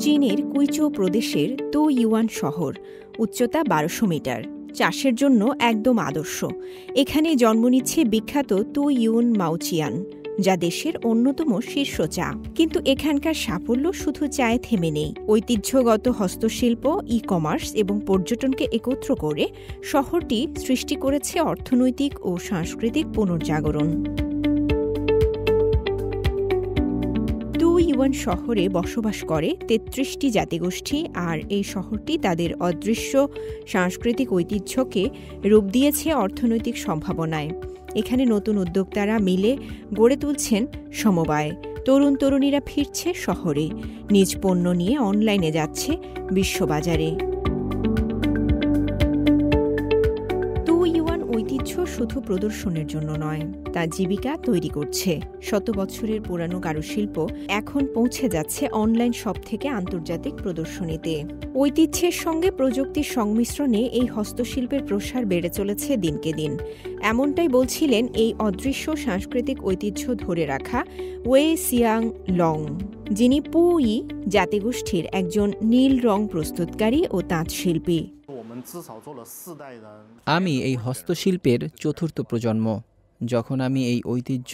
চীনের কুইচৌ প্রদেশের তো ইউয়ান শহর, উচ্চতা ১২০০ মিটার, চাষের জন্য একদম আদর্শ। এখানে জন্ম নিচ্ছে বিখ্যাত তো ইউন মাওচিয়ান, যা দেশের অন্যতম শীর্ষ চা। কিন্তু এখানকার সাফল্য শুধু চায়ে থেমে নেই। ঐতিহ্যগত হস্তশিল্প, ই কমার্স এবং পর্যটনকে একত্র করে শহরটি সৃষ্টি করেছে অর্থনৈতিক ও সাংস্কৃতিক পুনর্জাগরণ। তো ইউয়ান শহরে বসবাস করে ৩৩টি জাতিগোষ্ঠী, আর এই শহরটি তাদের অদৃশ্য সাংস্কৃতিক ঐতিহ্যকে রূপ দিয়েছে অর্থনৈতিক সম্ভাবনায়। এখানে নতুন উদ্যোক্তারা মিলে গড়ে তুলছেন সমবায়। তরুণ তরুণীরা ফিরছে শহরে, নিজ পণ্য নিয়ে অনলাইনে যাচ্ছে বিশ্ববাজারে। তো ইউয়ান ঐতিহ্য শুধু প্রদর্শনের জন্য নয়, তা জীবিকা তৈরি করছে। শত বছরের পুরানো কারুশিল্প এখন পৌঁছে যাচ্ছে অনলাইন শপ থেকে আন্তর্জাতিক প্রদর্শনীতে। ঐতিহ্যের সঙ্গে প্রযুক্তির সংমিশ্রণে এই হস্তশিল্পের প্রসার বেড়ে চলেছে দিনকে দিন। এমনটাই বলছিলেন এই অদৃশ্য সাংস্কৃতিক ঐতিহ্য ধরে রাখা ওয়ে সিয়াং লং, যিনি পুই জাতিগোষ্ঠীর একজন নীল রং প্রস্তুতকারী ও তাঁতশিল্পী। আমি এই হস্তশিল্পের চতুর্থ প্রজন্ম। যখন আমি এই ঐতিহ্য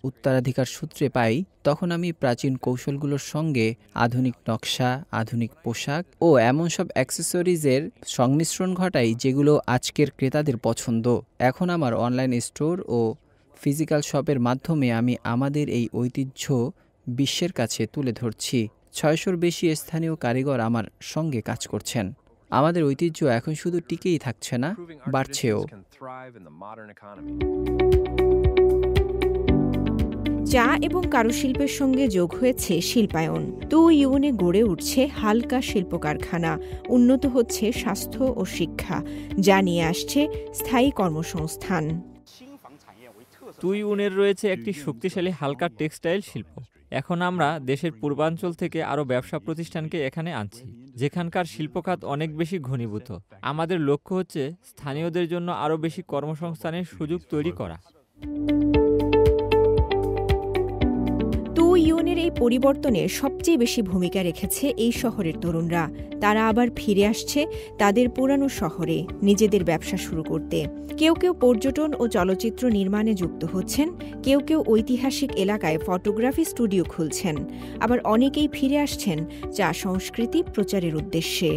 উত্তরাধিকার সূত্রে পাই, তখন আমি প্রাচীন কৌশলগুলোর সঙ্গে আধুনিক নকশা, আধুনিক পোশাক ও এমন সব অ্যাক্সেসরিজের সংমিশ্রণ ঘটাই যেগুলো আজকের ক্রেতাদের পছন্দ। এখন আমার অনলাইন স্টোর ও ফিজিক্যাল শপের মাধ্যমে আমি আমাদের এই ঐতিহ্য বিশ্বের কাছে তুলে ধরছি। ৬০০-র বেশি স্থানীয় কারিগর আমার সঙ্গে কাজ করছেন। আমাদের ঐতিহ্য এখন শুধু টিকেই থাকছে না, বাড়ছেও। চা এবং কারুশিল্পের সঙ্গে যোগ হয়েছে শিল্পায়ন। তো ইউনে গড়ে উঠছে হালকা শিল্প কারখানা, উন্নত হচ্ছে স্বাস্থ্য ও শিক্ষা, যা নিয়ে আসছে স্থায়ী কর্মসংস্থান। তো ইউনের রয়েছে একটি শক্তিশালী হালকা টেক্সটাইল শিল্প। এখন আমরা দেশের পূর্বাঞ্চল থেকে আরও ব্যবসা প্রতিষ্ঠানকে এখানে আনছি, যেখানকার শিল্পখাত অনেক বেশি ঘনীভূত। আমাদের লক্ষ্য হচ্ছে স্থানীয়দের জন্য আরও বেশি কর্মসংস্থানের সুযোগ তৈরি করা। তো ইউনের এই পরিবর্তনে সবচেয়ে বেশি ভূমিকা রেখেছে এই শহরের তরুণরা। তারা আবার ফিরে আসছে তাদের পুরানো শহরে নিজেদের ব্যবসা শুরু করতে। কেউ কেউ পর্যটন ও চলচ্চিত্র নির্মাণে যুক্ত হচ্ছেন, কেউ কেউ ঐতিহাসিক এলাকায় ফটোগ্রাফি স্টুডিও খুলছেন, আবার অনেকেই ফিরে আসছেন চা সংস্কৃতি প্রচারের উদ্দেশ্যে।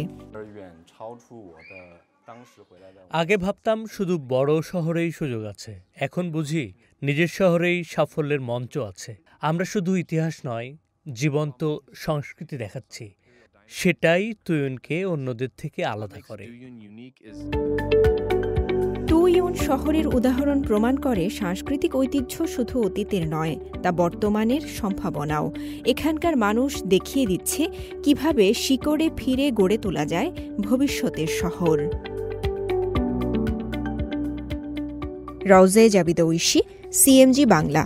আগে ভাবতাম শুধু বড় শহরেই সুযোগ আছে, এখন বুঝি নিজের শহরেই সাফল্যের মঞ্চ আছে। আমরা শুধু ইতিহাস নয়, জীবন্ত সংস্কৃতি দেখাচ্ছি। সেটাই তুয়ুনকে অন্যদের থেকে আলাদা করে। তো ইউন শহরের উদাহরণ প্রমাণ করে সাংস্কৃতিক ঐতিহ্য শুধু অতীতের নয়, তা বর্তমানের সম্ভাবনাও। এখানকার মানুষ দেখিয়ে দিচ্ছে কিভাবে শিকড়ে ফিরে গড়ে তোলা যায় ভবিষ্যতের শহর। রওজে জাবিদ ঐশী, সিএমজি বাংলা।